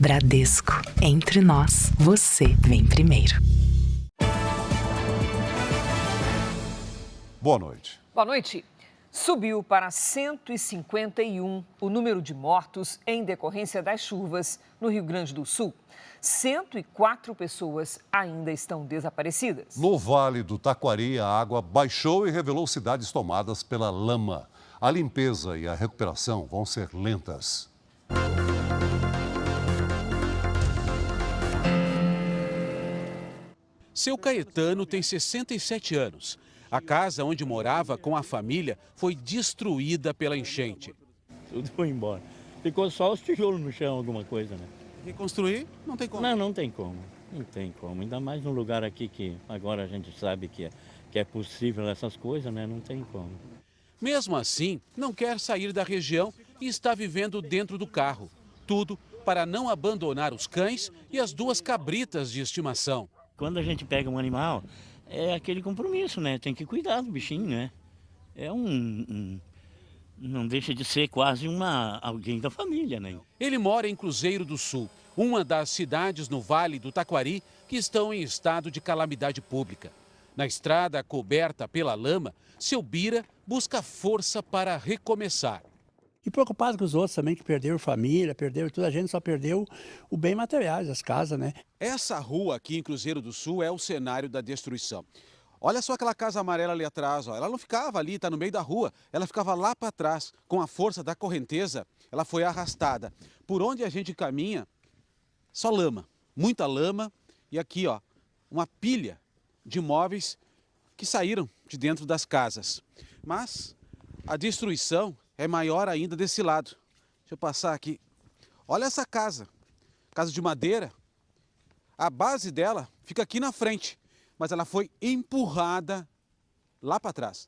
Bradesco. Entre nós, você vem primeiro. Boa noite. Boa noite. Subiu para 151 o número de mortos em decorrência das chuvas no Rio Grande do Sul. 104 pessoas ainda estão desaparecidas. No Vale do Taquari, a água baixou e revelou cidades tomadas pela lama. A limpeza e a recuperação vão ser lentas. Seu Caetano tem 67 anos. A casa onde morava com a família foi destruída pela enchente. Tudo foi embora. Ficou só os tijolos no chão, alguma coisa, né? Reconstruir não tem como. Não tem como. Não tem como. Ainda mais num lugar aqui que agora a gente sabe que é possível essas coisas, né? Não tem como. Mesmo assim, não quer sair da região e está vivendo dentro do carro. Tudo para não abandonar os cães e as 2 cabritas de estimação. Quando a gente pega um animal, é aquele compromisso, né? Tem que cuidar do bichinho, né? É não deixa de ser quase alguém da família, né? Ele mora em Cruzeiro do Sul, uma das cidades no Vale do Taquari que estão em estado de calamidade pública. Na estrada coberta pela lama, seu Bira busca força para recomeçar. E preocupado com os outros também, que perderam família, perderam tudo, a gente só perdeu o bem materiais, as casas, né? Essa rua aqui em Cruzeiro do Sul é o cenário da destruição. Olha só aquela casa amarela ali atrás, ó. Ela não ficava ali, está no meio da rua, ela ficava lá para trás. Com a força da correnteza, ela foi arrastada. Por onde a gente caminha, só lama, muita lama. E aqui, ó, uma pilha de móveis que saíram de dentro das casas. Mas a destruição é maior ainda desse lado. Deixa eu passar aqui. Olha essa casa, casa de madeira. A base dela fica aqui na frente, mas ela foi empurrada lá para trás.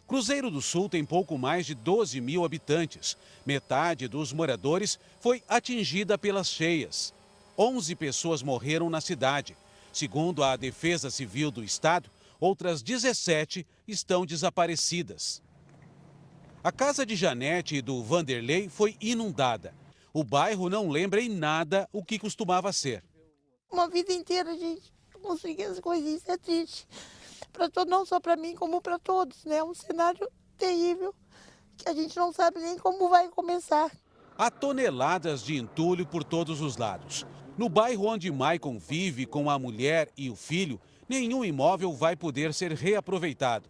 Cruzeiro do Sul tem pouco mais de 12 mil habitantes. Metade dos moradores foi atingida pelas cheias. 11 pessoas morreram na cidade. Segundo a Defesa Civil do Estado, outras 17 estão desaparecidas. A casa de Janete e do Vanderlei foi inundada. O bairro não lembra em nada o que costumava ser. Uma vida inteira, gente, conseguir as coisas, isso é triste. Não só para mim, como para todos, né? É um cenário terrível que a gente não sabe nem como vai começar. Há toneladas de entulho por todos os lados. No bairro onde Maicon vive com a mulher e o filho, nenhum imóvel vai poder ser reaproveitado.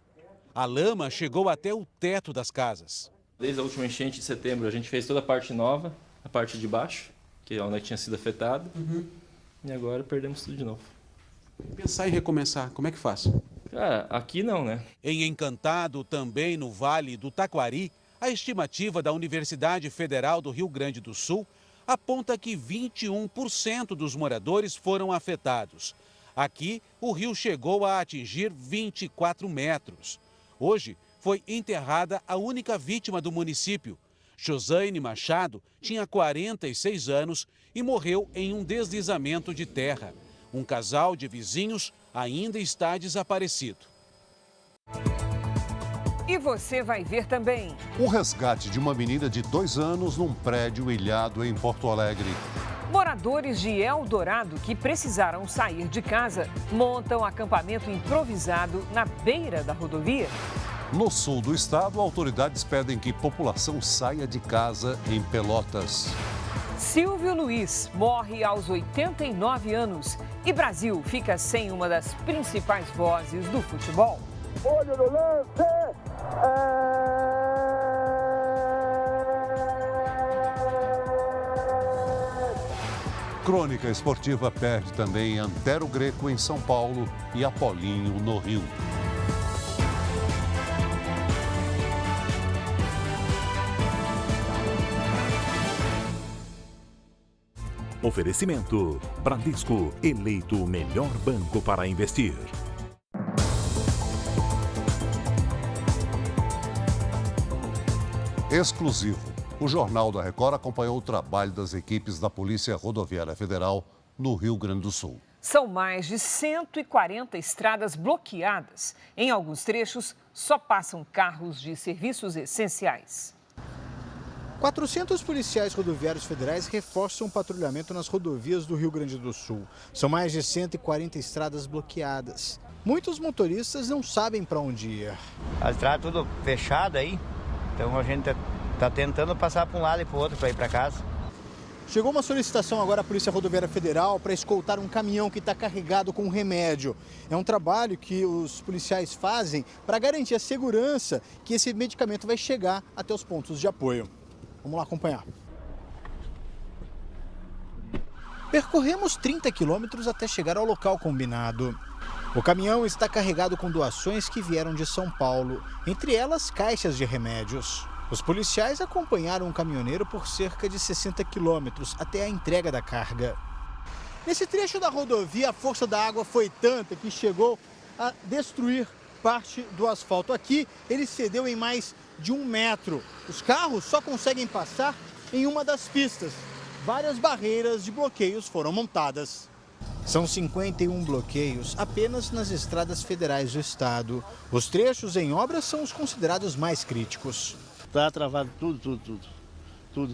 A lama chegou até o teto das casas. Desde a última enchente de setembro, a gente fez toda a parte nova, a parte de baixo, que é onde tinha sido afetado. E agora perdemos tudo de novo. Pensar em recomeçar, como é que faz? Cara, aqui não, né? Em Encantado, também no Vale do Taquari, a estimativa da Universidade Federal do Rio Grande do Sul aponta que 21% dos moradores foram afetados. Aqui, o rio chegou a atingir 24 metros. Hoje, foi enterrada a única vítima do município. Josane Machado tinha 46 anos e morreu em um deslizamento de terra. Um casal de vizinhos ainda está desaparecido. E você vai ver também. O resgate de uma menina de 2 anos num prédio ilhado em Porto Alegre. Moradores de Eldorado que precisaram sair de casa montam acampamento improvisado na beira da rodovia. No sul do estado, autoridades pedem que população saia de casa em Pelotas. Silvio Luiz morre aos 89 anos e Brasil fica sem uma das principais vozes do futebol. Olho no lance! Crônica Esportiva perde também Antero Greco em São Paulo e Apolinho no Rio. Oferecimento: Bradesco, eleito o melhor banco para investir. Exclusivo. O Jornal da Record acompanhou o trabalho das equipes da Polícia Rodoviária Federal no Rio Grande do Sul. São mais de 140 estradas bloqueadas. Em alguns trechos, só passam carros de serviços essenciais. 400 policiais rodoviários federais reforçam o patrulhamento nas rodovias do Rio Grande do Sul. São mais de 140 estradas bloqueadas. Muitos motoristas não sabem para onde ir. A estrada tudo fechada aí, então a gente está tentando passar para um lado e para o outro para ir para casa. Chegou uma solicitação agora à Polícia Rodoviária Federal para escoltar um caminhão que está carregado com remédio. É um trabalho que os policiais fazem para garantir a segurança que esse medicamento vai chegar até os pontos de apoio. Vamos lá acompanhar. Percorremos 30 quilômetros até chegar ao local combinado. O caminhão está carregado com doações que vieram de São Paulo, entre elas caixas de remédios. Os policiais acompanharam o caminhoneiro por cerca de 60 quilômetros até a entrega da carga. Nesse trecho da rodovia, a força da água foi tanta que chegou a destruir parte do asfalto. Aqui, ele cedeu em mais de 1 metro. Os carros só conseguem passar em uma das pistas. Várias barreiras de bloqueios foram montadas. São 51 bloqueios apenas nas estradas federais do estado. Os trechos em obras são os considerados mais críticos. Está travado tudo.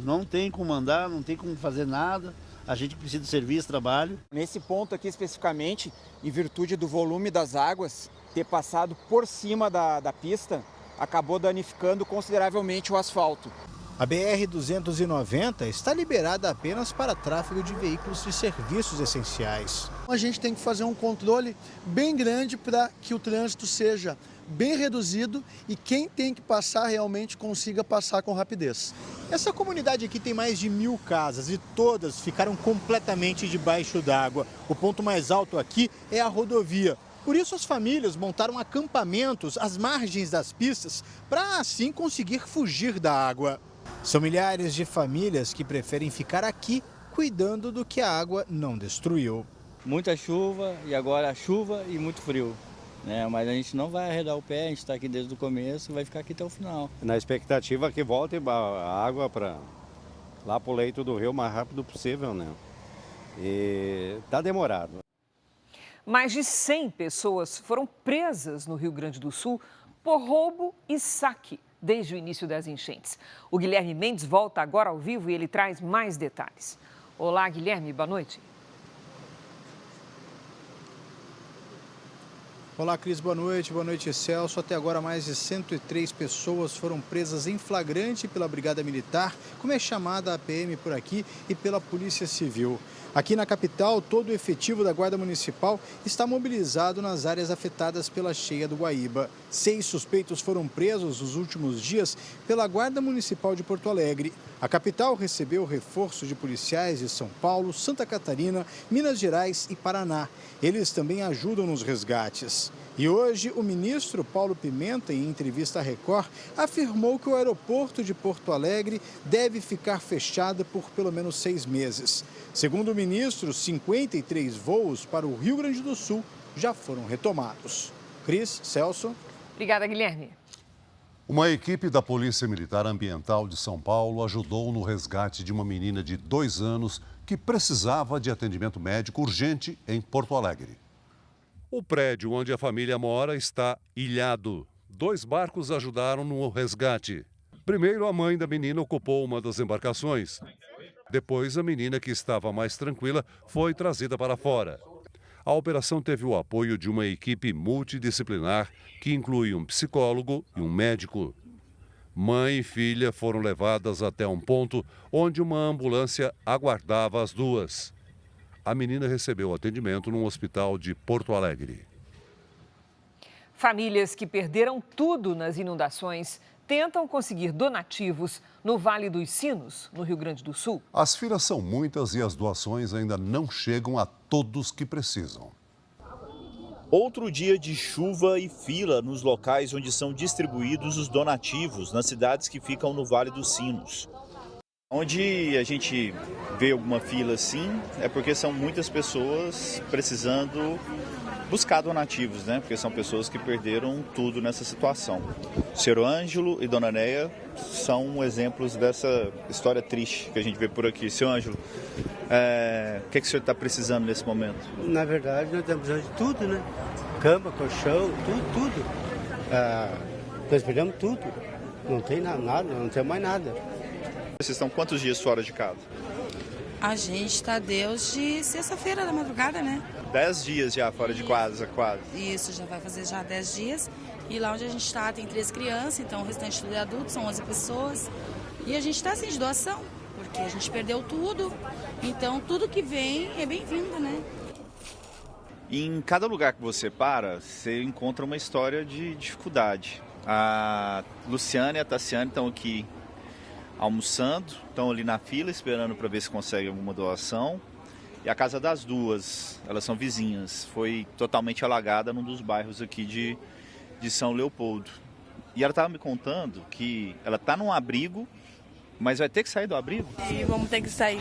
Não tem como andar, não tem como fazer nada. A gente precisa de serviço, trabalho. Nesse ponto aqui especificamente, em virtude do volume das águas ter passado por cima da pista, acabou danificando consideravelmente o asfalto. A BR-290 está liberada apenas para tráfego de veículos de serviços essenciais. A gente tem que fazer um controle bem grande para que o trânsito seja bem reduzido e quem tem que passar realmente consiga passar com rapidez. Essa comunidade aqui tem mais de 1000 casas e todas ficaram completamente debaixo d'água. O ponto mais alto aqui é a rodovia. Por isso as famílias montaram acampamentos às margens das pistas para assim conseguir fugir da água. São milhares de famílias que preferem ficar aqui cuidando do que a água não destruiu. Muita chuva e agora chuva e muito frio. Mas a gente não vai arredar o pé, a gente está aqui desde o começo e vai ficar aqui até o final. Na expectativa que volte a água para lá para o leito do rio o mais rápido possível, né? E está demorado. Mais de 100 pessoas foram presas no Rio Grande do Sul por roubo e saque desde o início das enchentes. O Guilherme Mendes volta agora ao vivo e ele traz mais detalhes. Olá, Guilherme, boa noite. Olá, Cris, boa noite. Boa noite, Celso. Até agora, mais de 103 pessoas foram presas em flagrante pela Brigada Militar, como é chamada a PM por aqui, e pela Polícia Civil. Aqui na capital, todo o efetivo da Guarda Municipal está mobilizado nas áreas afetadas pela cheia do Guaíba. 6 suspeitos foram presos nos últimos dias pela Guarda Municipal de Porto Alegre. A capital recebeu reforço de policiais de São Paulo, Santa Catarina, Minas Gerais e Paraná. Eles também ajudam nos resgates. E hoje, o ministro Paulo Pimenta, em entrevista à Record, afirmou que o aeroporto de Porto Alegre deve ficar fechado por pelo menos 6 meses. Segundo o ministro, 53 voos para o Rio Grande do Sul já foram retomados. Cris, Celso. Obrigada, Guilherme. Uma equipe da Polícia Militar Ambiental de São Paulo ajudou no resgate de uma menina de 2 anos que precisava de atendimento médico urgente em Porto Alegre. O prédio onde a família mora está ilhado. 2 barcos ajudaram no resgate. Primeiro, a mãe da menina ocupou uma das embarcações. Depois, a menina, que estava mais tranquila, foi trazida para fora. A operação teve o apoio de uma equipe multidisciplinar que inclui um psicólogo e um médico. Mãe e filha foram levadas até um ponto onde uma ambulância aguardava as duas. A menina recebeu atendimento num hospital de Porto Alegre. Famílias que perderam tudo nas inundações tentam conseguir donativos no Vale dos Sinos, no Rio Grande do Sul. As filas são muitas e as doações ainda não chegam a todos que precisam. Outro dia de chuva e fila nos locais onde são distribuídos os donativos, nas cidades que ficam no Vale dos Sinos. Onde a gente vê alguma fila assim, é porque são muitas pessoas precisando buscar donativos, né? Porque são pessoas que perderam tudo nessa situação. O Sr. Ângelo e Dona Neia são exemplos dessa história triste que a gente vê por aqui. Sr. Ângelo, o que o senhor está precisando nesse momento? Na verdade, nós estamos precisando de tudo, né? Cama, colchão, tudo. Nós perdemos tudo. Não tem nada, não tem mais nada. Vocês estão quantos dias fora de casa? A gente está desde sexta-feira da madrugada, né? 10 dias já fora de casa, quase. Isso, já vai fazer já 10 dias. E lá onde a gente está tem 3 crianças, então o restante tudo é adulto, são 11 pessoas. E a gente está assim de doação, porque a gente perdeu tudo. Então tudo que vem é bem-vindo, né? Em cada lugar que você para, você encontra uma história de dificuldade. A Luciana e a Tassiane estão aqui almoçando, estão ali na fila esperando para ver se conseguem alguma doação. E a casa das duas, elas são vizinhas, foi totalmente alagada num dos bairros aqui de São Leopoldo. E ela estava me contando que ela está num abrigo, mas vai ter que sair do abrigo? E vamos ter que sair,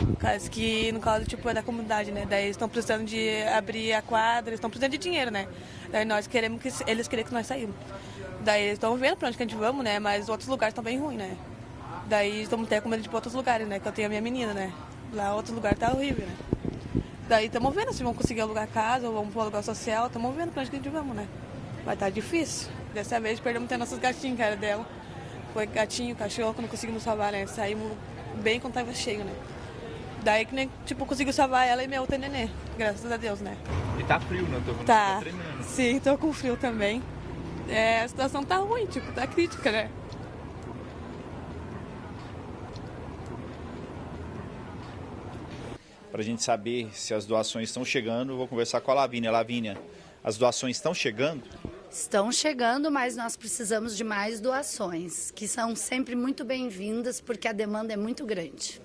que no caso tipo, é da comunidade, né? Daí eles estão precisando de abrir a quadra, eles estão precisando de dinheiro, né? Daí nós queremos que eles querem que nós saímos. Daí eles estão vendo para onde que a gente vamos, né? Mas outros lugares estão bem ruins, né? Daí estamos até com medo de ir para outros lugares, né? Que eu tenho a minha menina, né? Lá outro lugar tá horrível, né? Daí estamos vendo se vamos conseguir alugar casa ou vamos para um aluguel social, estamos vendo para onde que a gente vamos, né? Vai estar difícil. Dessa vez perdemos até nossos gatinhos, cara, dela. Foi gatinho, cachorro, que não conseguimos salvar, né? Saímos bem quando tava cheio, né? Daí que nem, tipo, conseguiu salvar ela e minha outra nenê, graças a Deus, né? E tá frio, né? Tá tremendo. Sim, tô com frio também. É, a situação tá ruim, tipo, tá crítica, né? Para a gente saber se as doações estão chegando, eu vou conversar com a Lavínia. Lavínia, as doações estão chegando? Estão chegando, mas nós precisamos de mais doações, que são sempre muito bem-vindas, porque a demanda é muito grande.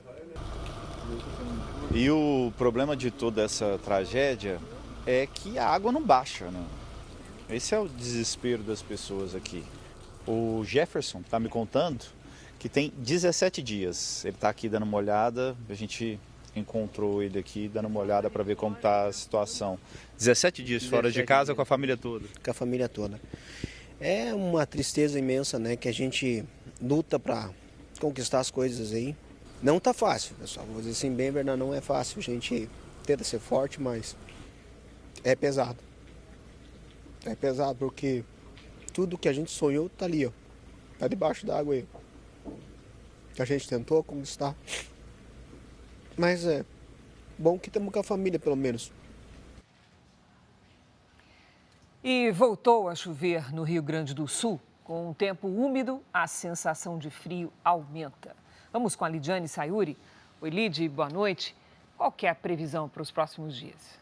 E o problema de toda essa tragédia é que a água não baixa, né? Esse é o desespero das pessoas aqui. O Jefferson está me contando que tem 17 dias. Ele está aqui dando uma olhada, a gente encontrou ele aqui dando uma olhada para ver como está a situação. 17 dias fora de casa com a família toda. Com a família toda. É uma tristeza imensa, né? Que a gente luta para conquistar as coisas aí. Não tá fácil, pessoal. Vou dizer assim, bem verdade, não é fácil. A gente tenta ser forte, mas é pesado. É pesado porque tudo que a gente sonhou tá ali, ó. Tá debaixo da água aí. A gente tentou conquistar. Mas é bom que estamos com a família, pelo menos. E voltou a chover no Rio Grande do Sul. Com um tempo úmido, a sensação de frio aumenta. Vamos com a Lidiane Sayuri. Oi, Lid, boa noite. Qual que é a previsão para os próximos dias?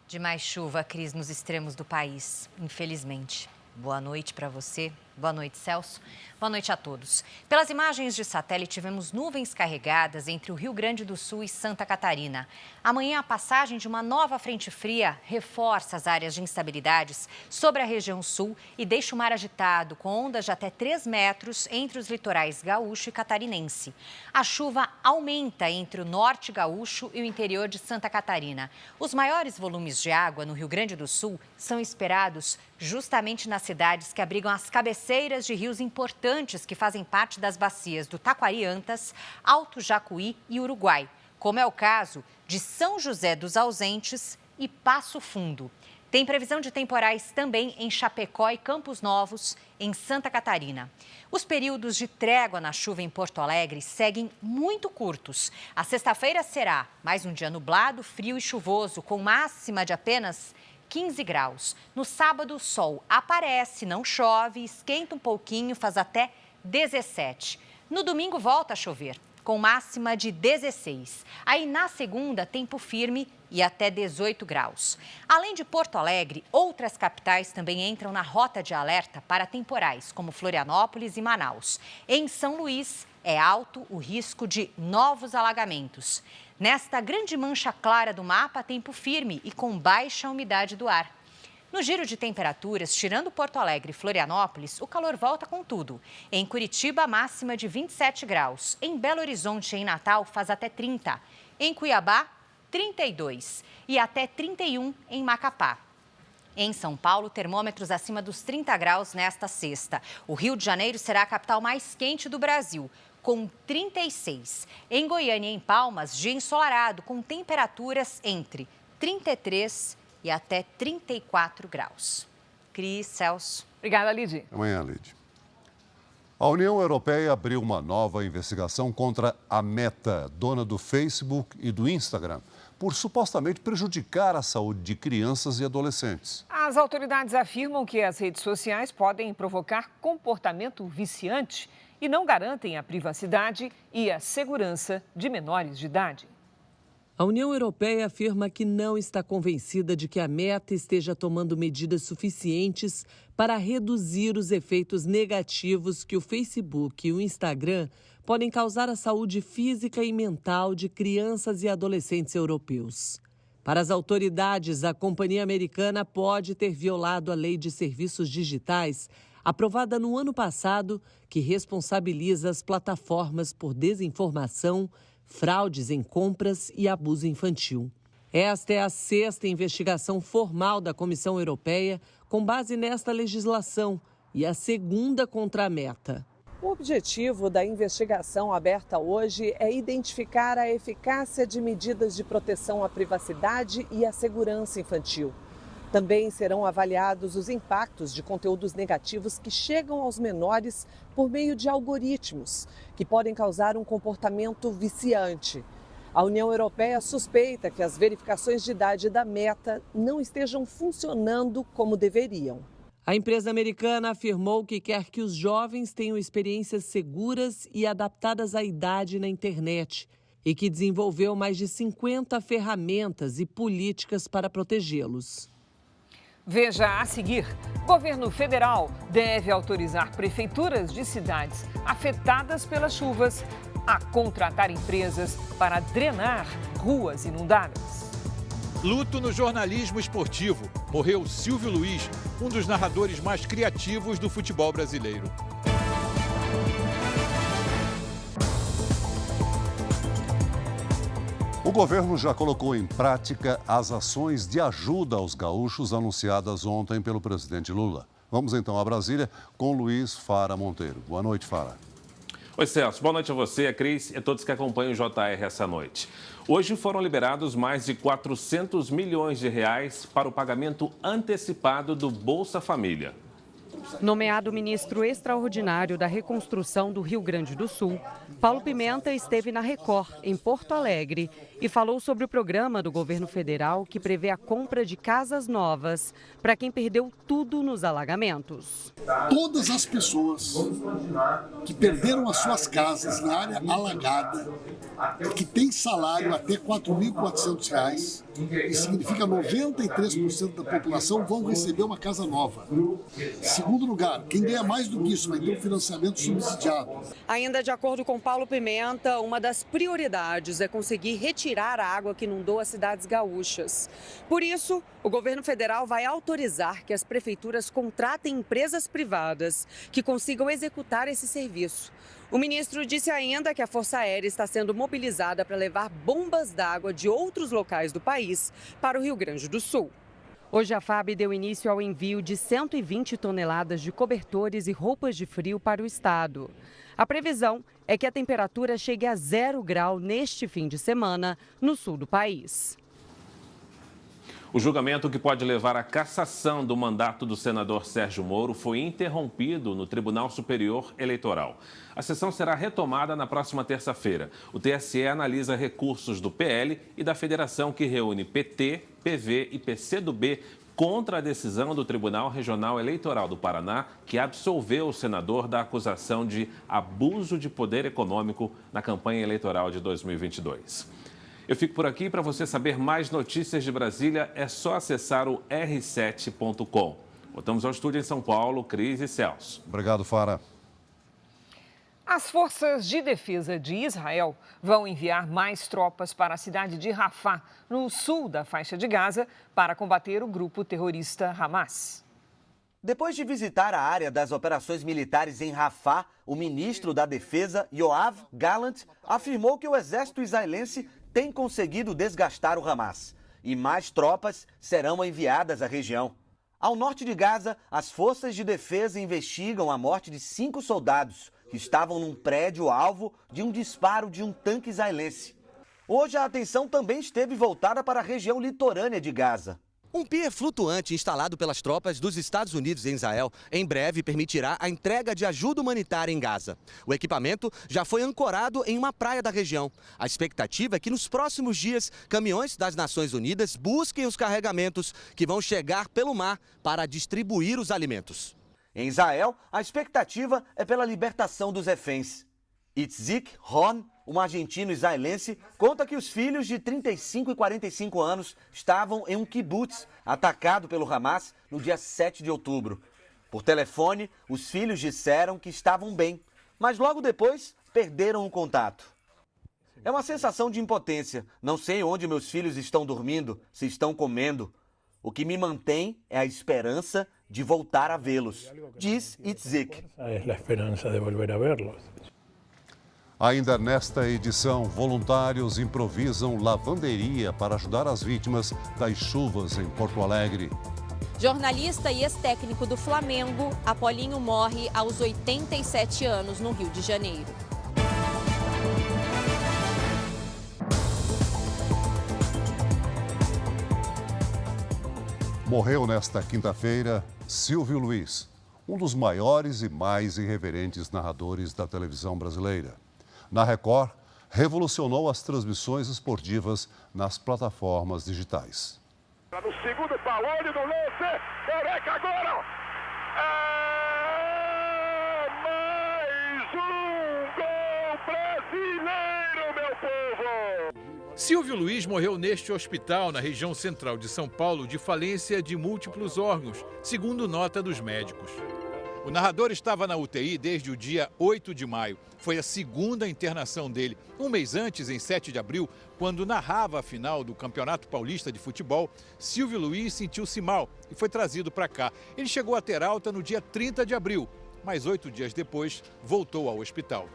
De mais chuva, Cris, nos extremos do país, infelizmente. Boa noite para você. Boa noite, Celso. Boa noite a todos. Pelas imagens de satélite, vemos nuvens carregadas entre o Rio Grande do Sul e Santa Catarina. Amanhã, a passagem de uma nova frente fria reforça as áreas de instabilidades sobre a região sul e deixa o mar agitado, com ondas de até 3 metros entre os litorais gaúcho e catarinense. A chuva aumenta entre o norte gaúcho e o interior de Santa Catarina. Os maiores volumes de água no Rio Grande do Sul são esperados justamente nas cidades que abrigam as cabeceiras de rios importantes que fazem parte das bacias do Taquari-Antas, Alto Jacuí e Uruguai, como é o caso de São José dos Ausentes e Passo Fundo. Tem previsão de temporais também em Chapecó e Campos Novos, em Santa Catarina. Os períodos de trégua na chuva em Porto Alegre seguem muito curtos. A sexta-feira será mais um dia nublado, frio e chuvoso, com máxima de apenas 15 graus. No sábado, o sol aparece, não chove, esquenta um pouquinho, faz até 17. No domingo, volta a chover, com máxima de 16. Aí, na segunda, tempo firme e até 18 graus. Além de Porto Alegre, outras capitais também entram na rota de alerta para temporais, como Florianópolis e Manaus. Em São Luís, é alto o risco de novos alagamentos. Nesta grande mancha clara do mapa, tempo firme e com baixa umidade do ar. No giro de temperaturas, tirando Porto Alegre e Florianópolis, o calor volta com tudo. Em Curitiba, máxima de 27 graus. Em Belo Horizonte e em Natal, faz até 30. Em Cuiabá, 32. E até 31 em Macapá. Em São Paulo, termômetros acima dos 30 graus nesta sexta. O Rio de Janeiro será a capital mais quente do Brasil, com 36. Em Goiânia e em Palmas, dia ensolarado, com temperaturas entre 33 e até 34 graus. Cris, Celso. Obrigada, Lid. Amanhã, Lid. A União Europeia abriu uma nova investigação contra a Meta, dona do Facebook e do Instagram, por supostamente prejudicar a saúde de crianças e adolescentes. As autoridades afirmam que as redes sociais podem provocar comportamento viciante e não garantem a privacidade e a segurança de menores de idade. A União Europeia afirma que não está convencida de que a Meta esteja tomando medidas suficientes para reduzir os efeitos negativos que o Facebook e o Instagram podem causar à saúde física e mental de crianças e adolescentes europeus. Para as autoridades, a companhia americana pode ter violado a Lei de Serviços Digitais, aprovada no ano passado, que responsabiliza as plataformas por desinformação, fraudes em compras e abuso infantil. Esta é a 6ª investigação formal da Comissão Europeia com base nesta legislação e a 2ª contra a Meta. O objetivo da investigação aberta hoje é identificar a eficácia de medidas de proteção à privacidade e à segurança infantil. Também serão avaliados os impactos de conteúdos negativos que chegam aos menores por meio de algoritmos, que podem causar um comportamento viciante. A União Europeia suspeita que as verificações de idade da Meta não estejam funcionando como deveriam. A empresa americana afirmou que quer que os jovens tenham experiências seguras e adaptadas à idade na internet e que desenvolveu mais de 50 ferramentas e políticas para protegê-los. Veja a seguir: governo federal deve autorizar prefeituras de cidades afetadas pelas chuvas a contratar empresas para drenar ruas inundadas. Luto no jornalismo esportivo. Morreu Silvio Luiz, um dos narradores mais criativos do futebol brasileiro. O governo já colocou em prática as ações de ajuda aos gaúchos anunciadas ontem pelo presidente Lula. Vamos então a Brasília com Luiz Fara Monteiro. Boa noite, Fara. Oi, Celso. Boa noite a você, a Cris e a todos que acompanham o JR essa noite. Hoje foram liberados mais de 400 milhões de reais para o pagamento antecipado do Bolsa Família. Nomeado ministro extraordinário da reconstrução do Rio Grande do Sul, Paulo Pimenta esteve na Record, em Porto Alegre, e falou sobre o programa do governo federal que prevê a compra de casas novas para quem perdeu tudo nos alagamentos. Todas as pessoas que perderam as suas casas na área alagada, que têm salário até R$ 4.400, isso significa 93% da população vão receber uma casa nova. Segundo lugar, quem ganha mais do que isso vai ter um financiamento subsidiado. Ainda de acordo com Paulo Pimenta, uma das prioridades é conseguir retirar a água que inundou as cidades gaúchas. Por isso, o governo federal vai autorizar que as prefeituras contratem empresas privadas que consigam executar esse serviço. O ministro disse ainda que a Força Aérea está sendo mobilizada para levar bombas d'água de outros locais do país para o Rio Grande do Sul. Hoje a FAB deu início ao envio de 120 toneladas de cobertores e roupas de frio para o estado. A previsão é que a temperatura chegue a 0 grau neste fim de semana no sul do país. O julgamento que pode levar à cassação do mandato do senador Sérgio Moro foi interrompido no Tribunal Superior Eleitoral. A sessão será retomada na próxima terça-feira. O TSE analisa recursos do PL e da federação que reúne PT, PV e PCdoB contra a decisão do Tribunal Regional Eleitoral do Paraná, que absolveu o senador da acusação de abuso de poder econômico na campanha eleitoral de 2022. Eu fico por aqui. Para você saber mais notícias de Brasília, é só acessar o r7.com. Voltamos ao estúdio em São Paulo, Cris e Celso. Obrigado, Fara. As forças de defesa de Israel vão enviar mais tropas para a cidade de Rafah, no sul da faixa de Gaza, para combater o grupo terrorista Hamas. Depois de visitar a área das operações militares em Rafah, o ministro da Defesa, Yoav Gallant, afirmou que o exército israelense tem conseguido desgastar o Hamas e mais tropas serão enviadas à região. Ao norte de Gaza, as forças de defesa investigam a morte de 5 soldados que estavam num prédio alvo de um disparo de um tanque israelense. Hoje a atenção também esteve voltada para a região litorânea de Gaza. Um pier flutuante instalado pelas tropas dos Estados Unidos em Israel em breve permitirá a entrega de ajuda humanitária em Gaza. O equipamento já foi ancorado em uma praia da região. A expectativa é que nos próximos dias, caminhões das Nações Unidas busquem os carregamentos que vão chegar pelo mar para distribuir os alimentos. Em Israel, a expectativa é pela libertação dos reféns. Itzik Ron, um argentino israelense, conta que os filhos de 35 e 45 anos estavam em um kibutz atacado pelo Hamas no dia 7 de outubro. Por telefone, os filhos disseram que estavam bem, mas logo depois perderam o contato. É uma sensação de impotência. Não sei onde meus filhos estão dormindo, se estão comendo. O que me mantém é a esperança de voltar a vê-los, diz Itzik. É a esperança de voltar a vê-los. Ainda nesta edição, voluntários improvisam lavanderia para ajudar as vítimas das chuvas em Porto Alegre. Jornalista e ex-técnico do Flamengo, Apolinho morre aos 87 anos no Rio de Janeiro. Morreu nesta quinta-feira Silvio Luiz, um dos maiores e mais irreverentes narradores da televisão brasileira. Na Record, revolucionou as transmissões esportivas nas plataformas digitais. No segundo pau, olho no lance, Careca agora! É mais um gol brasileiro, meu povo! Silvio Luiz morreu neste hospital, na região central de São Paulo, de falência de múltiplos órgãos, segundo nota dos médicos. O narrador estava na UTI desde o dia 8 de maio. Foi a segunda internação dele. Um mês antes, em 7 de abril, quando narrava a final do Campeonato Paulista de Futebol, Silvio Luiz sentiu-se mal e foi trazido para cá. Ele chegou a ter alta no dia 30 de abril, mas 8 dias depois voltou ao hospital.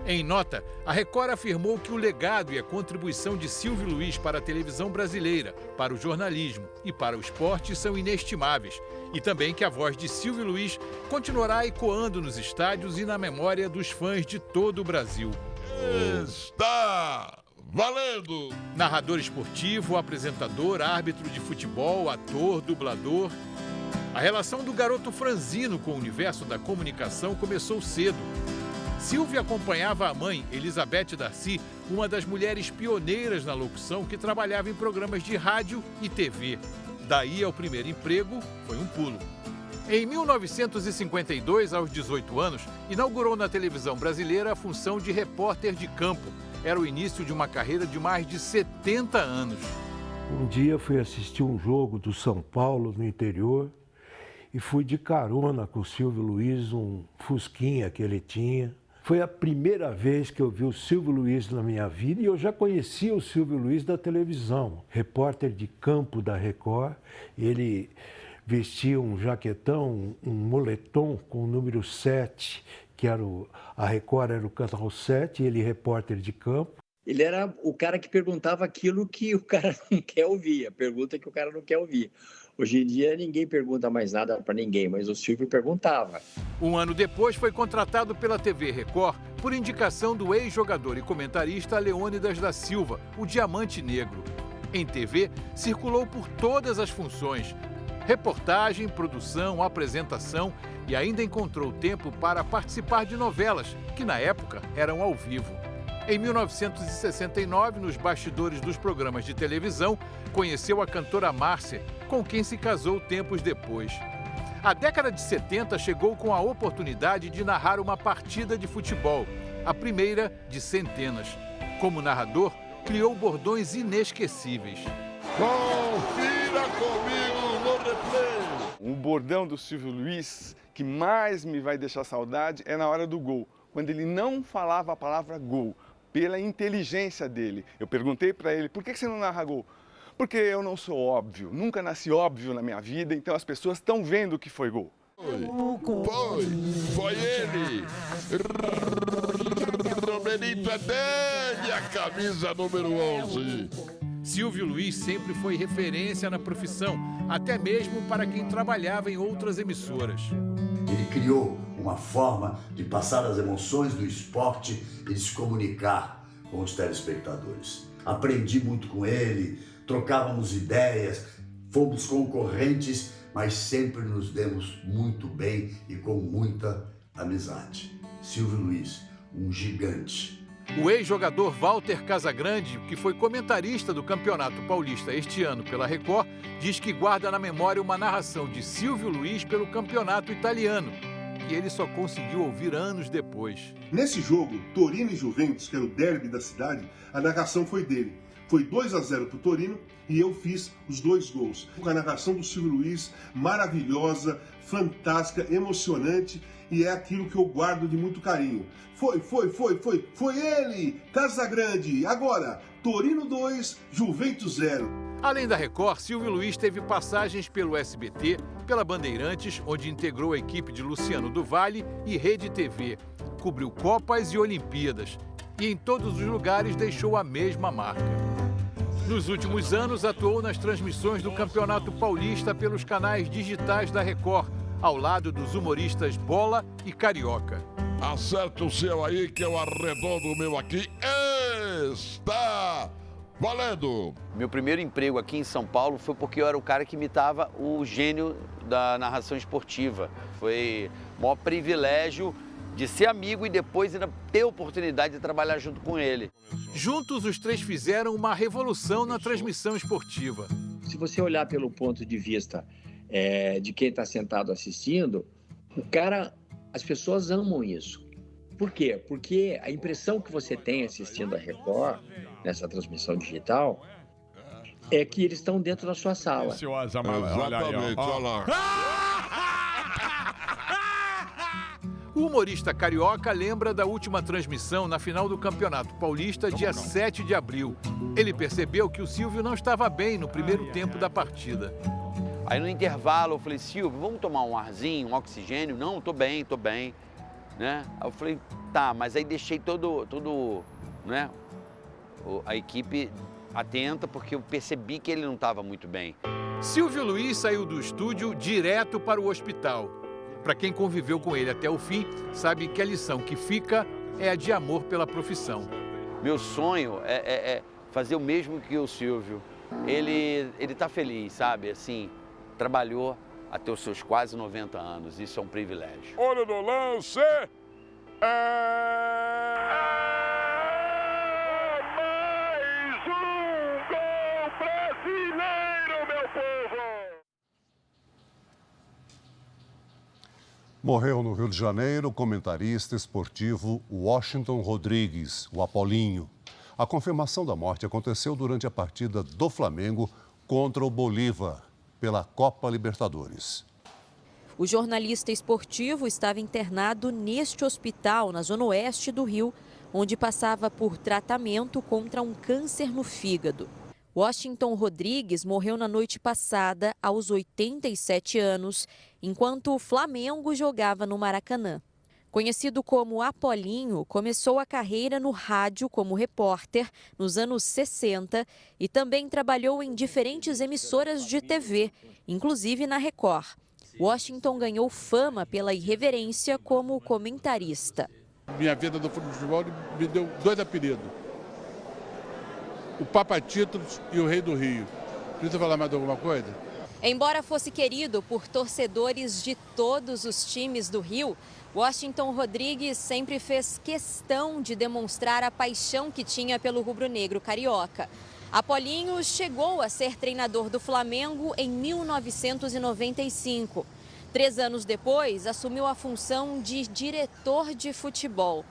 Em nota, a Record afirmou que o legado e a contribuição de Silvio Luiz para a televisão brasileira, para o jornalismo e para o esporte são inestimáveis. E também que a voz de Silvio Luiz continuará ecoando nos estádios e na memória dos fãs de todo o Brasil. Está valendo! Narrador esportivo, apresentador, árbitro de futebol, ator, dublador. A relação do garoto franzino com o universo da comunicação começou cedo. Silvio acompanhava a mãe, Elizabeth Darcy, uma das mulheres pioneiras na locução que trabalhava em programas de rádio e TV. Daí ao primeiro emprego, foi um pulo. Em 1952, aos 18 anos, inaugurou na televisão brasileira a função de repórter de campo. Era o início de uma carreira de mais de 70 anos. Um dia fui assistir um jogo do São Paulo, no interior, e fui de carona com o Silvio Luiz, um fusquinha que ele tinha. Foi a primeira vez que eu vi o Silvio Luiz na minha vida e eu já conhecia o Silvio Luiz da televisão, repórter de campo da Record. Ele vestia um jaquetão, um moletom com o número 7, que era a Record era o canal 7, ele repórter de campo. Ele era o cara que perguntava aquilo que o cara não quer ouvir, a pergunta que o cara não quer ouvir. Hoje em dia ninguém pergunta mais nada para ninguém, mas o Silvio perguntava. Um ano depois foi contratado pela TV Record por indicação do ex-jogador e comentarista Leônidas da Silva, o Diamante Negro. Em TV, circulou por todas as funções: reportagem, produção, apresentação e ainda encontrou tempo para participar de novelas, que na época eram ao vivo. Em 1969, nos bastidores dos programas de televisão, conheceu a cantora Márcia, com quem se casou tempos depois. A década de 70 chegou com a oportunidade de narrar uma partida de futebol, a primeira de centenas. Como narrador, criou bordões inesquecíveis. Confira comigo no replay! Um bordão do Silvio Luiz que mais me vai deixar saudade é na hora do gol, quando ele não falava a palavra gol. Pela inteligência dele. Eu perguntei para ele, por que você não narra gol? Porque eu não sou óbvio, nunca nasci óbvio na minha vida, então as pessoas estão vendo que foi gol. Foi ele! Roberito Adélio, a camisa número 11. Silvio Luiz sempre foi referência na profissão, até mesmo para quem trabalhava em outras emissoras. Ele criou uma forma de passar as emoções do esporte e de se comunicar com os telespectadores. Aprendi muito com ele, trocávamos ideias. Fomos concorrentes, mas sempre nos demos muito bem e com muita amizade. Silvio Luiz, um gigante. O ex-jogador Walter Casagrande, que foi comentarista do Campeonato Paulista este ano pela Record, diz que guarda na memória uma narração de Silvio Luiz pelo Campeonato Italiano, que ele só conseguiu ouvir anos depois. Nesse jogo, Torino e Juventus, que era o derby da cidade, a narração foi dele. Foi 2-0 para o Torino e eu fiz os 2 gols. Com a narração do Silvio Luiz, maravilhosa, fantástica, emocionante, e é aquilo que eu guardo de muito carinho. Foi ele, Casagrande. Agora, Torino 2, Juventus 0. Além da Record, Silvio Luiz teve passagens pelo SBT, pela Bandeirantes, onde integrou a equipe de Luciano do Vale, e Rede TV. Cobriu Copas e Olimpíadas. E em todos os lugares deixou a mesma marca. Nos últimos anos, atuou nas transmissões do Campeonato Paulista pelos canais digitais da Record, ao lado dos humoristas Bola e Carioca. Acerta o seu aí, que eu arredondo o meu aqui. Está valendo! Meu primeiro emprego aqui em São Paulo foi porque eu era o cara que imitava o gênio da narração esportiva. Foi o maior privilégio de ser amigo e depois ainda ter a oportunidade de trabalhar junto com ele. Juntos, os 3 fizeram uma revolução na transmissão esportiva. Se você olhar pelo ponto de vista de quem está sentado assistindo, as pessoas amam isso. Por quê? Porque a impressão que você tem assistindo a Record, nessa transmissão digital, é que eles estão dentro da sua sala. Exatamente, olha lá. O humorista Carioca lembra da última transmissão na final do Campeonato Paulista, dia 7 de abril. Ele percebeu que o Silvio não estava bem no primeiro tempo da partida. Aí no intervalo eu falei, Silvio, vamos tomar um arzinho, um oxigênio? Não, tô bem, né? Aí eu falei, tá, mas aí deixei todo, né, a equipe atenta, porque eu percebi que ele não estava muito bem. Silvio Luiz saiu do estúdio direto para o hospital. Para quem conviveu com ele até o fim, sabe que a lição que fica é a de amor pela profissão. Meu sonho é fazer o mesmo que o Silvio. Ele tá feliz, sabe? Assim, trabalhou até os seus quase 90 anos. Isso é um privilégio. Olha no lance! Mais um gol brasileiro, meu povo! Morreu no Rio de Janeiro o comentarista esportivo Washington Rodrigues, o Apolinho. A confirmação da morte aconteceu durante a partida do Flamengo contra o Bolívar, pela Copa Libertadores. O jornalista esportivo estava internado neste hospital, na zona oeste do Rio, onde passava por tratamento contra um câncer no fígado. Washington Rodrigues morreu na noite passada, aos 87 anos, enquanto o Flamengo jogava no Maracanã. Conhecido como Apolinho, começou a carreira no rádio como repórter nos anos 60 e também trabalhou em diferentes emissoras de TV, inclusive na Record. Washington ganhou fama pela irreverência como comentarista. Minha vida do futebol me deu 2 apelidos. O Papa Títulos e o Rei do Rio. Precisa falar mais de alguma coisa? Embora fosse querido por torcedores de todos os times do Rio, Washington Rodrigues sempre fez questão de demonstrar a paixão que tinha pelo rubro-negro carioca. Apolinho chegou a ser treinador do Flamengo em 1995. 3 anos depois, assumiu a função de diretor de futebol.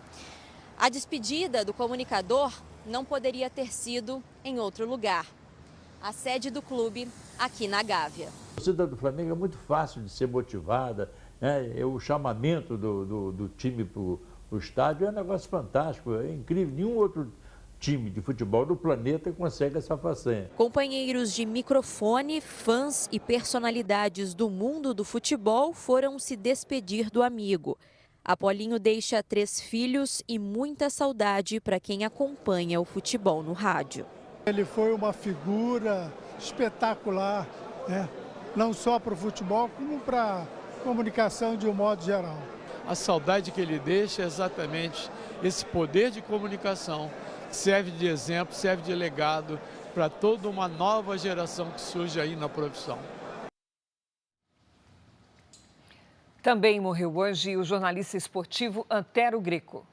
A despedida do comunicador não poderia ter sido em outro lugar. A sede do clube, aqui na Gávea. A torcida do Flamengo é muito fácil de ser motivada, né? O chamamento do time para o estádio é um negócio fantástico, é incrível. Nenhum outro time de futebol do planeta consegue essa façanha. Companheiros de microfone, fãs e personalidades do mundo do futebol foram se despedir do amigo. Apolinho deixa 3 filhos e muita saudade para quem acompanha o futebol no rádio. Ele foi uma figura espetacular, né? Não só para o futebol, como para a comunicação de um modo geral. A saudade que ele deixa é exatamente esse poder de comunicação. Serve de exemplo, serve de legado para toda uma nova geração que surge aí na profissão. Também morreu hoje o jornalista esportivo Antero Greco.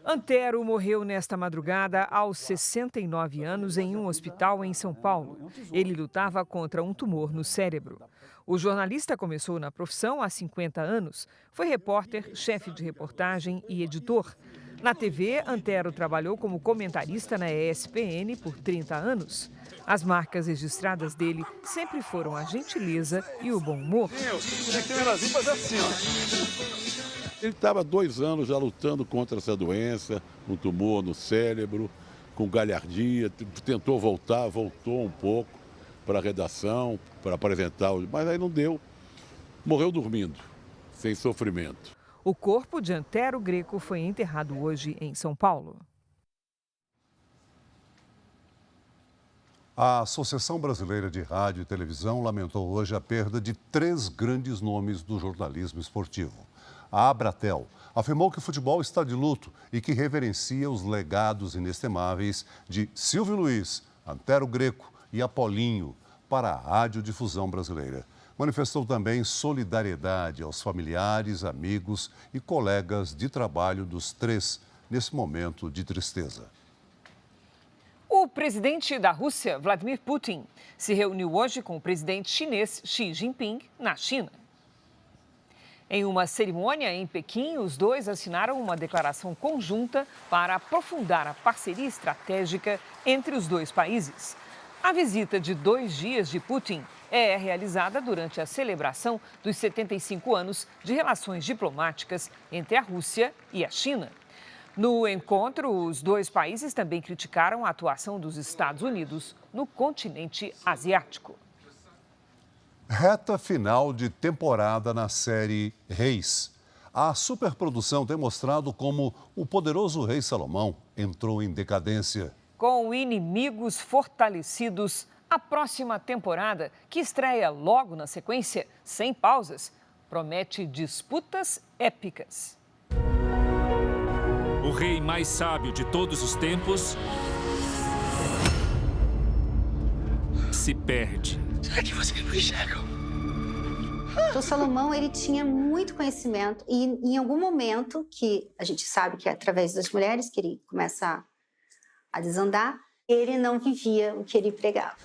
Antero morreu nesta madrugada aos 69 anos em um hospital em São Paulo. Ele lutava contra um tumor no cérebro. O jornalista começou na profissão há 50 anos. Foi repórter, chefe de reportagem e editor. Na TV, Antero trabalhou como comentarista na ESPN por 30 anos. As marcas registradas dele sempre foram a gentileza e o bom humor. Ele estava 2 anos já lutando contra essa doença, um tumor no cérebro, com galhardia, tentou voltar, voltou um pouco para a redação, para apresentar, mas aí não deu. Morreu dormindo, sem sofrimento. O corpo de Antero Greco foi enterrado hoje em São Paulo. A Associação Brasileira de Rádio e Televisão lamentou hoje a perda de 3 grandes nomes do jornalismo esportivo. A Abratel afirmou que o futebol está de luto e que reverencia os legados inestimáveis de Silvio Luiz, Antero Greco e Apolinho para a radiodifusão brasileira. Manifestou também solidariedade aos familiares, amigos e colegas de trabalho dos 3 nesse momento de tristeza. O presidente da Rússia, Vladimir Putin, se reuniu hoje com o presidente chinês Xi Jinping na China. Em uma cerimônia em Pequim, os dois assinaram uma declaração conjunta para aprofundar a parceria estratégica entre os dois países. A visita de 2 dias de Putin é realizada durante a celebração dos 75 anos de relações diplomáticas entre a Rússia e a China. No encontro, os dois países também criticaram a atuação dos Estados Unidos no continente asiático. Reta final de temporada na série Reis. A superprodução tem mostrado como o poderoso rei Salomão entrou em decadência. Com inimigos fortalecidos, a próxima temporada, que estreia logo na sequência, sem pausas, promete disputas épicas. O rei mais sábio de todos os tempos se perde. Será que você me enxerga? O Salomão, ele tinha muito conhecimento e em algum momento, que a gente sabe que é através das mulheres que ele começa a desandar, ele não vivia o que ele pregava.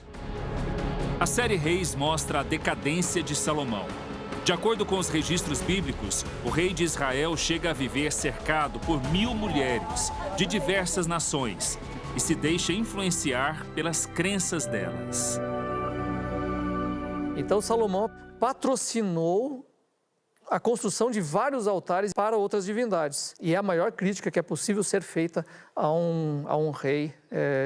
A série Reis mostra a decadência de Salomão. De acordo com os registros bíblicos, o rei de Israel chega a viver cercado por 1000 mulheres de diversas nações e se deixa influenciar pelas crenças delas. Então Salomão patrocinou a construção de vários altares para outras divindades. E é a maior crítica que é possível ser feita a um rei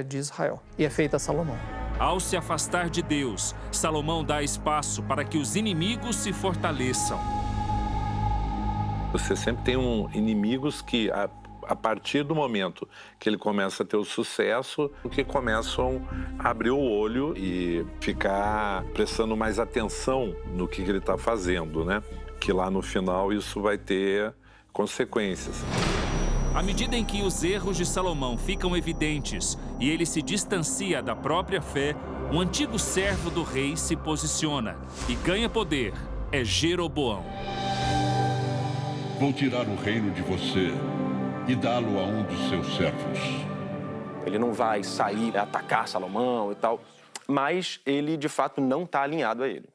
de Israel. E é feita a Salomão. Ao se afastar de Deus, Salomão dá espaço para que os inimigos se fortaleçam. Você sempre tem inimigos que, a partir do momento que ele começa a ter o sucesso, que começam a abrir o olho e ficar prestando mais atenção no que ele está fazendo, né? Que lá no final isso vai ter consequências. À medida em que os erros de Salomão ficam evidentes e ele se distancia da própria fé, um antigo servo do rei se posiciona e ganha poder. É Jeroboão. Vou tirar o reino de você e dá-lo a um dos seus servos. Ele não vai sair a atacar Salomão e tal, mas ele de fato não está alinhado a ele.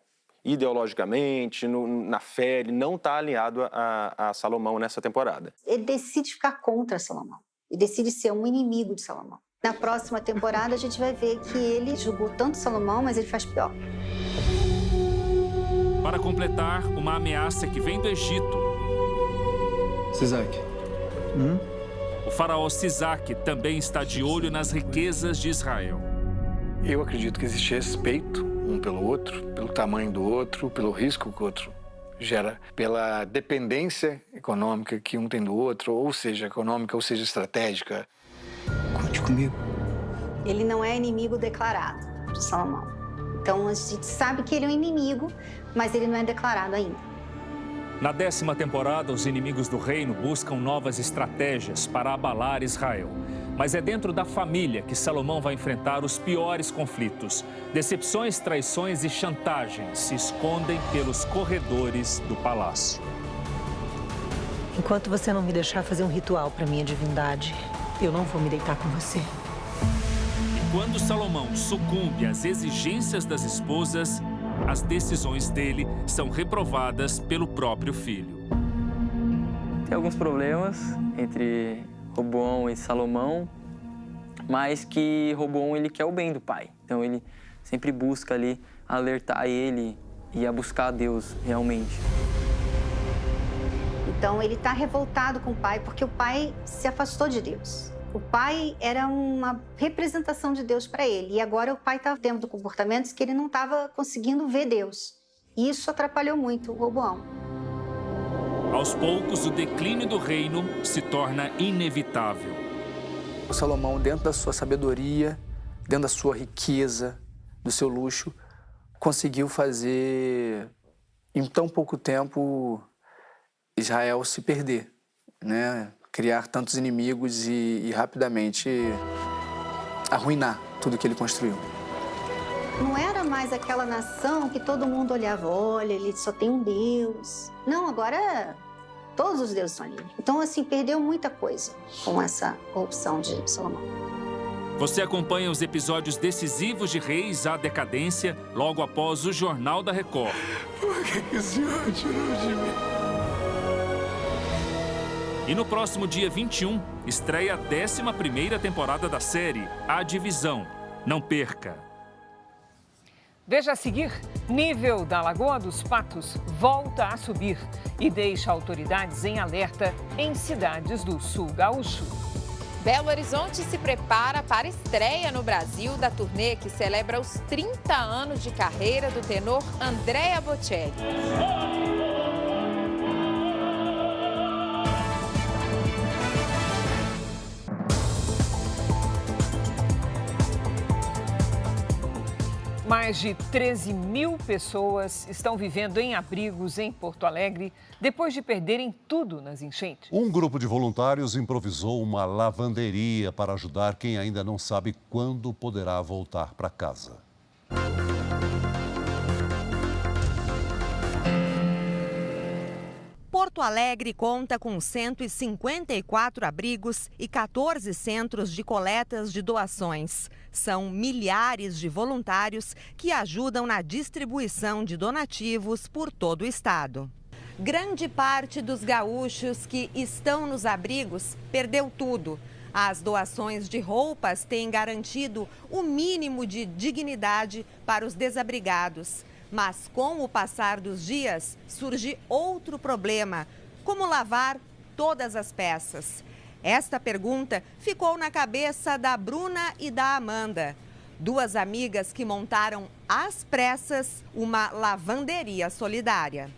Ideologicamente, na fé, ele não está alinhado a Salomão nessa temporada. Ele decide ficar contra Salomão. Ele decide ser um inimigo de Salomão. Na próxima temporada, a gente vai ver que ele julgou tanto Salomão, mas ele faz pior. Para completar, uma ameaça que vem do Egito. Sisaque. O faraó Sisaque também está de olho nas riquezas de Israel. Eu acredito que existe respeito um pelo outro, pelo tamanho do outro, pelo risco que o outro gera, pela dependência econômica que um tem do outro, ou seja, econômica ou seja estratégica. Conte comigo. Ele não é inimigo declarado de Salomão. Então a gente sabe que ele é um inimigo, mas ele não é declarado ainda. Na 10ª temporada, os inimigos do reino buscam novas estratégias para abalar Israel. Mas é dentro da família que Salomão vai enfrentar os piores conflitos. Decepções, traições e chantagens se escondem pelos corredores do palácio. Enquanto você não me deixar fazer um ritual para minha divindade, eu não vou me deitar com você. E quando Salomão sucumbe às exigências das esposas, as decisões dele são reprovadas pelo próprio filho. Tem alguns problemas entre Roboão e Salomão, mas que Roboão ele quer o bem do pai. Então ele sempre busca ali alertar ele e a buscar a Deus realmente. Então ele está revoltado com o pai porque o pai se afastou de Deus. O pai era uma representação de Deus para ele e agora o pai está tendo comportamentos que ele não estava conseguindo ver Deus. E isso atrapalhou muito o Roboão. Aos poucos, o declínio do reino se torna inevitável. O Salomão, dentro da sua sabedoria, dentro da sua riqueza, do seu luxo, conseguiu fazer, em tão pouco tempo, Israel se perder, né? Criar tantos inimigos e rapidamente arruinar tudo que ele construiu. Não era mais aquela nação que todo mundo olhava, olha, ele só tem um Deus. Não, agora todos os deuses estão ali. Então, assim, perdeu muita coisa com essa corrupção de Salomão. Você acompanha os episódios decisivos de Reis à decadência logo após o Jornal da Record. Por que o Senhor tirou de mim? E no próximo dia 21, estreia a 11ª temporada da série A Divisão. Não perca! Veja a seguir, nível da Lagoa dos Patos volta a subir e deixa autoridades em alerta em cidades do sul gaúcho. Belo Horizonte se prepara para a estreia no Brasil da turnê que celebra os 30 anos de carreira do tenor Andrea Bocelli. Mais de 13 mil pessoas estão vivendo em abrigos em Porto Alegre depois de perderem tudo nas enchentes. Um grupo de voluntários improvisou uma lavanderia para ajudar quem ainda não sabe quando poderá voltar para casa. Porto Alegre conta com 154 abrigos e 14 centros de coletas de doações. São milhares de voluntários que ajudam na distribuição de donativos por todo o estado. Grande parte dos gaúchos que estão nos abrigos perdeu tudo. As doações de roupas têm garantido o mínimo de dignidade para os desabrigados. Mas com o passar dos dias, surge outro problema: como lavar todas as peças? Esta pergunta ficou na cabeça da Bruna e da Amanda, duas amigas que montaram às pressas uma lavanderia solidária.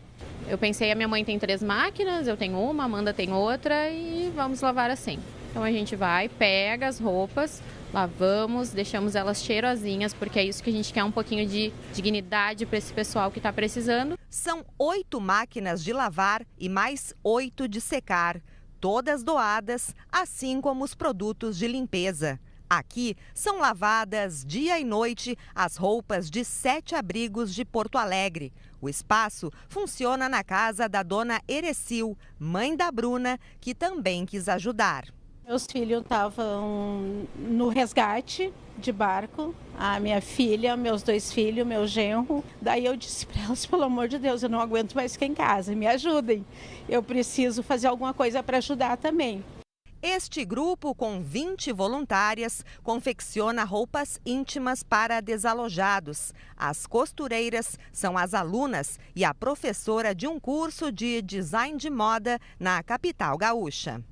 Eu pensei, a minha mãe tem 3 máquinas, eu tenho uma, a Amanda tem outra e vamos lavar assim. Então a gente vai, pega as roupas, lavamos, deixamos elas cheirosinhas, porque é isso que a gente quer, um pouquinho de dignidade para esse pessoal que está precisando. São 8 máquinas de lavar e mais 8 de secar, todas doadas, assim como os produtos de limpeza. Aqui são lavadas dia e noite as roupas de 7 abrigos de Porto Alegre. O espaço funciona na casa da dona Erecil, mãe da Bruna, que também quis ajudar. Meus filhos estavam no resgate de barco, a minha filha, meus 2 filhos, meu genro. Daí eu disse para elas, pelo amor de Deus, eu não aguento mais ficar em casa, me ajudem. Eu preciso fazer alguma coisa para ajudar também. Este grupo, com 20 voluntárias, confecciona roupas íntimas para desalojados. As costureiras são as alunas e a professora de um curso de design de moda na capital gaúcha.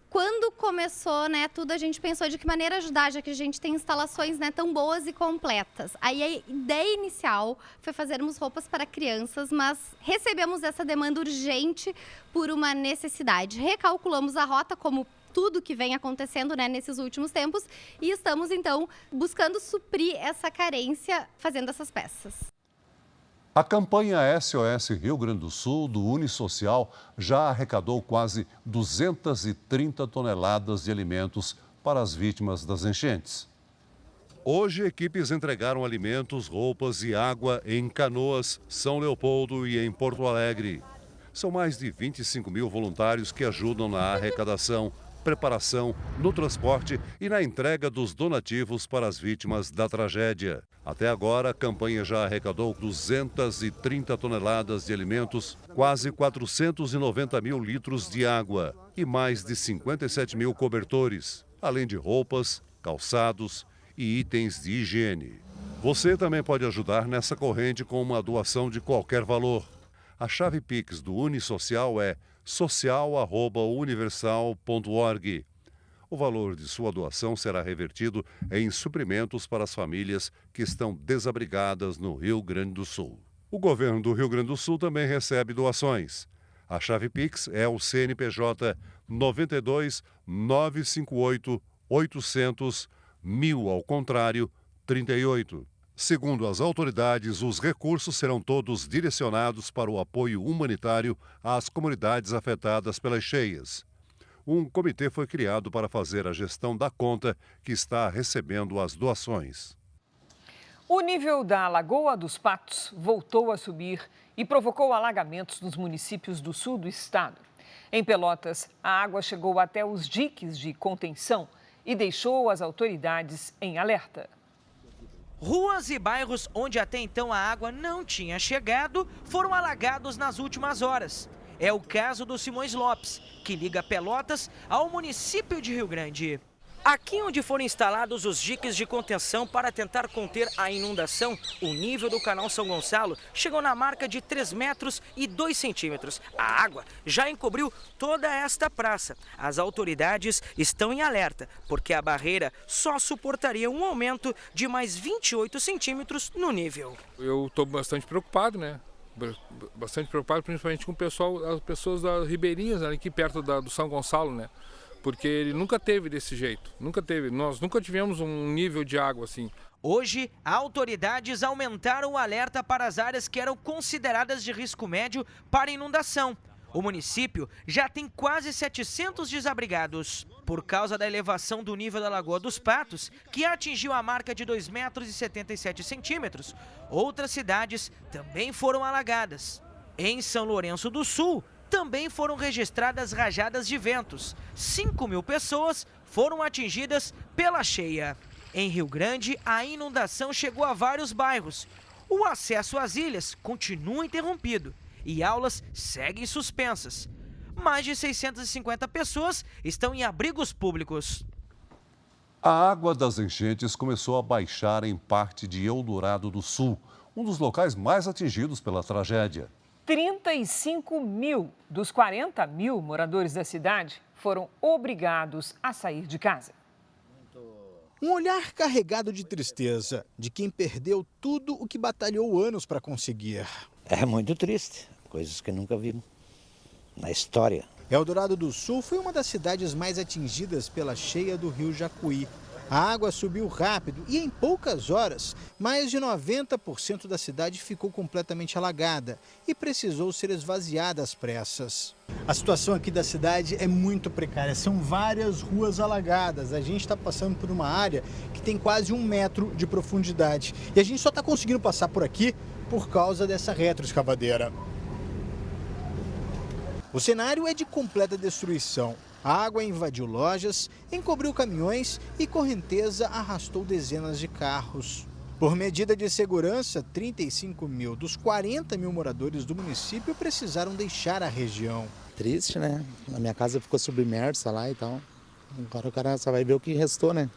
Quando começou, tudo, a gente pensou de que maneira ajudar, já que a gente tem instalações, tão boas e completas. Aí a ideia inicial foi fazermos roupas para crianças, mas recebemos essa demanda urgente por uma necessidade. Recalculamos a rota, como tudo que vem acontecendo, nesses últimos tempos, e estamos, então, buscando suprir essa carência fazendo essas peças. A campanha SOS Rio Grande do Sul, do Unisocial, já arrecadou quase 230 toneladas de alimentos para as vítimas das enchentes. Hoje, equipes entregaram alimentos, roupas e água em Canoas, São Leopoldo e em Porto Alegre. São mais de 25 mil voluntários que ajudam na arrecadação, preparação, no transporte e na entrega dos donativos para as vítimas da tragédia. Até agora, a campanha já arrecadou 230 toneladas de alimentos, quase 490 mil litros de água e mais de 57 mil cobertores, além de roupas, calçados e itens de higiene. Você também pode ajudar nessa corrente com uma doação de qualquer valor. A chave Pix do Unisocial é social@universal.org. O valor de sua doação será revertido em suprimentos para as famílias que estão desabrigadas no Rio Grande do Sul. O governo do Rio Grande do Sul também recebe doações. A chave Pix é o CNPJ 92 958 800 1000 ao contrário 38. Segundo as autoridades, os recursos serão todos direcionados para o apoio humanitário às comunidades afetadas pelas cheias. Um comitê foi criado para fazer a gestão da conta que está recebendo as doações. O nível da Lagoa dos Patos voltou a subir e provocou alagamentos nos municípios do sul do estado. Em Pelotas, a água chegou até os diques de contenção e deixou as autoridades em alerta. Ruas e bairros onde até então a água não tinha chegado foram alagados nas últimas horas. É o caso do Simões Lopes, que liga Pelotas ao município de Rio Grande. Aqui onde foram instalados os diques de contenção para tentar conter a inundação, o nível do canal São Gonçalo chegou na marca de 3 metros e 2 centímetros. A água já encobriu toda esta praça. As autoridades estão em alerta, porque a barreira só suportaria um aumento de mais 28 centímetros no nível. Eu estou bastante preocupado, né? Bastante preocupado, principalmente com o pessoal, as pessoas das ribeirinhas ali aqui perto do São Gonçalo, né? Porque ele nunca teve desse jeito, nunca teve. Nós nunca tivemos um nível de água assim. Hoje, autoridades aumentaram o alerta para as áreas que eram consideradas de risco médio para inundação. O município já tem quase 700 desabrigados. Por causa da elevação do nível da Lagoa dos Patos, que atingiu a marca de 2 metros e 77 centímetros, outras cidades também foram alagadas. Em São Lourenço do Sul, também foram registradas rajadas de ventos. 5.000 pessoas foram atingidas pela cheia. Em Rio Grande, a inundação chegou a vários bairros. O acesso às ilhas continua interrompido e aulas seguem suspensas. Mais de 650 pessoas estão em abrigos públicos. A água das enchentes começou a baixar em parte de Eldorado do Sul, um dos locais mais atingidos pela tragédia. 35 mil dos 40 mil moradores da cidade foram obrigados a sair de casa. Um olhar carregado de tristeza de quem perdeu tudo o que batalhou anos para conseguir. É muito triste, coisas que nunca vimos na história. Eldorado do Sul foi uma das cidades mais atingidas pela cheia do rio Jacuí. A água subiu rápido e em poucas horas, mais de 90% da cidade ficou completamente alagada e precisou ser esvaziada às pressas. A situação aqui da cidade é muito precária, são várias ruas alagadas. A gente está passando por uma área que tem quase 1 metro de profundidade e a gente só está conseguindo passar por aqui por causa dessa retroescavadeira. O cenário é de completa destruição. A água invadiu lojas, encobriu caminhões e correnteza arrastou dezenas de carros. Por medida de segurança, 35 mil dos 40 mil moradores do município precisaram deixar a região. Triste, né? A minha casa ficou submersa lá e tal. Agora o cara só vai ver o que restou, né?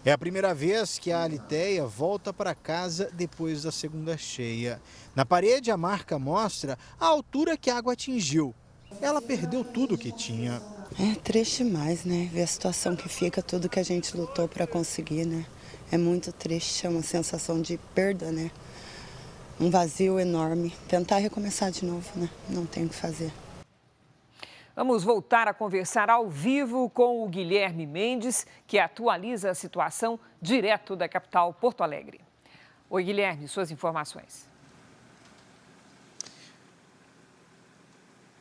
É a primeira vez que a Aliteia volta para casa depois da segunda cheia. Na parede, a marca mostra a altura que a água atingiu. Ela perdeu tudo o que tinha. É triste demais, né? Ver a situação que fica, tudo que a gente lutou para conseguir, né? É muito triste, é uma sensação de perda, né? Um vazio enorme. Tentar recomeçar de novo, né? Não tem o que fazer. Vamos voltar a conversar ao vivo com o Guilherme Mendes, que atualiza a situação direto da capital Porto Alegre. Oi, Guilherme, suas informações.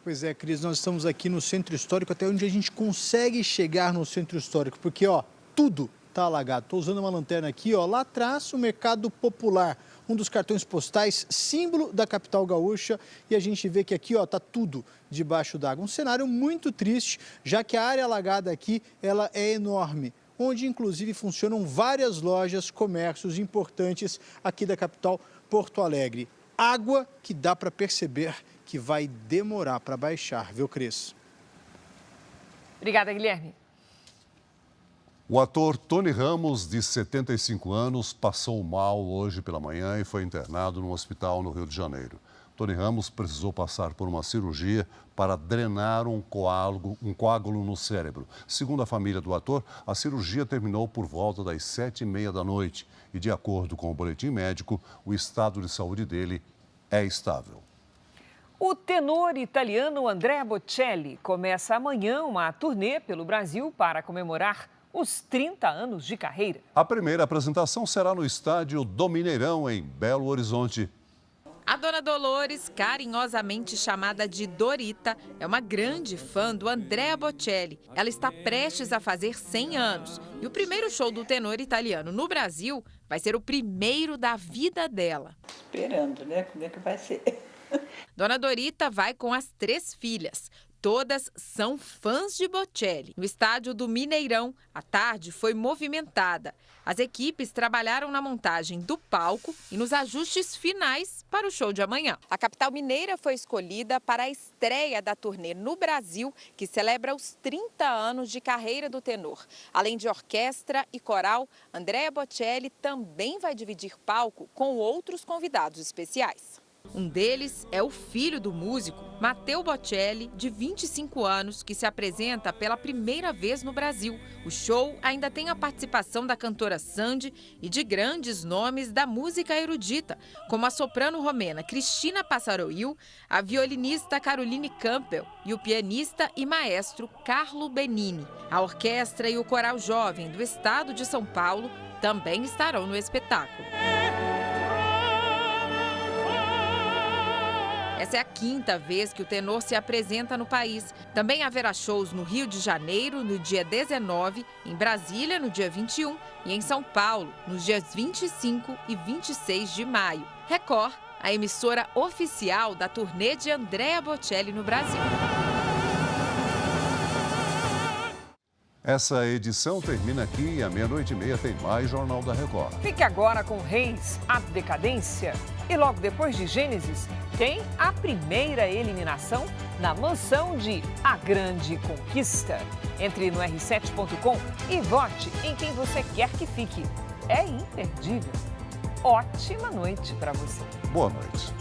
Pois é, Cris, nós estamos aqui no Centro Histórico, até onde a gente consegue chegar no Centro Histórico, porque, ó, tudo está alagado. Estou usando uma lanterna aqui, ó, lá atrás o Mercado Popular, um dos cartões postais símbolo da capital gaúcha, e a gente vê que aqui, ó, tá tudo debaixo d'água. Um cenário muito triste, já que a área alagada aqui, ela é enorme, onde inclusive funcionam várias lojas, comércios importantes aqui da capital Porto Alegre. Água que dá para perceber que vai demorar para baixar, viu, Cris? Obrigada, Guilherme. O ator Tony Ramos, de 75 anos, passou mal hoje pela manhã e foi internado num hospital no Rio de Janeiro. Tony Ramos precisou passar por uma cirurgia para drenar um coágulo no cérebro. Segundo a família do ator, a cirurgia terminou por volta das 7h30 da noite e, de acordo com o boletim médico, o estado de saúde dele é estável. O tenor italiano Andrea Bocelli começa amanhã uma turnê pelo Brasil para comemorar os 30 anos de carreira. A primeira apresentação será no estádio do Mineirão, em Belo Horizonte. A dona Dolores, carinhosamente chamada de Dorita, é uma grande fã do Andrea Bocelli. Ela está prestes a fazer 100 anos. E o primeiro show do tenor italiano no Brasil vai ser o primeiro da vida dela. Esperando, né? Como é que vai ser? Dona Dorita vai com as 3 filhas. Todas são fãs de Bocelli. No estádio do Mineirão, a tarde foi movimentada. As equipes trabalharam na montagem do palco e nos ajustes finais para o show de amanhã. A capital mineira foi escolhida para a estreia da turnê no Brasil, que celebra os 30 anos de carreira do tenor. Além de orquestra e coral, Andrea Bocelli também vai dividir palco com outros convidados especiais. Um deles é o filho do músico, Matteo Bocelli, de 25 anos, que se apresenta pela primeira vez no Brasil. O show ainda tem a participação da cantora Sandy e de grandes nomes da música erudita, como a soprano romena Cristina Passaroil, a violinista Caroline Campbell e o pianista e maestro Carlo Benini. A orquestra e o coral jovem do estado de São Paulo também estarão no espetáculo. Essa é a 5ª vez que o tenor se apresenta no país. Também haverá shows no Rio de Janeiro, no dia 19, em Brasília, no dia 21 e em São Paulo, nos dias 25 e 26 de maio. Record, a emissora oficial da turnê de Andrea Bocelli no Brasil. Essa edição termina aqui e à 00:30 tem mais Jornal da Record. Fique agora com Reis, a decadência. E logo depois de Gênesis, tem a primeira eliminação na mansão de A Grande Conquista. Entre no r7.com e vote em quem você quer que fique. É imperdível. Ótima noite para você. Boa noite.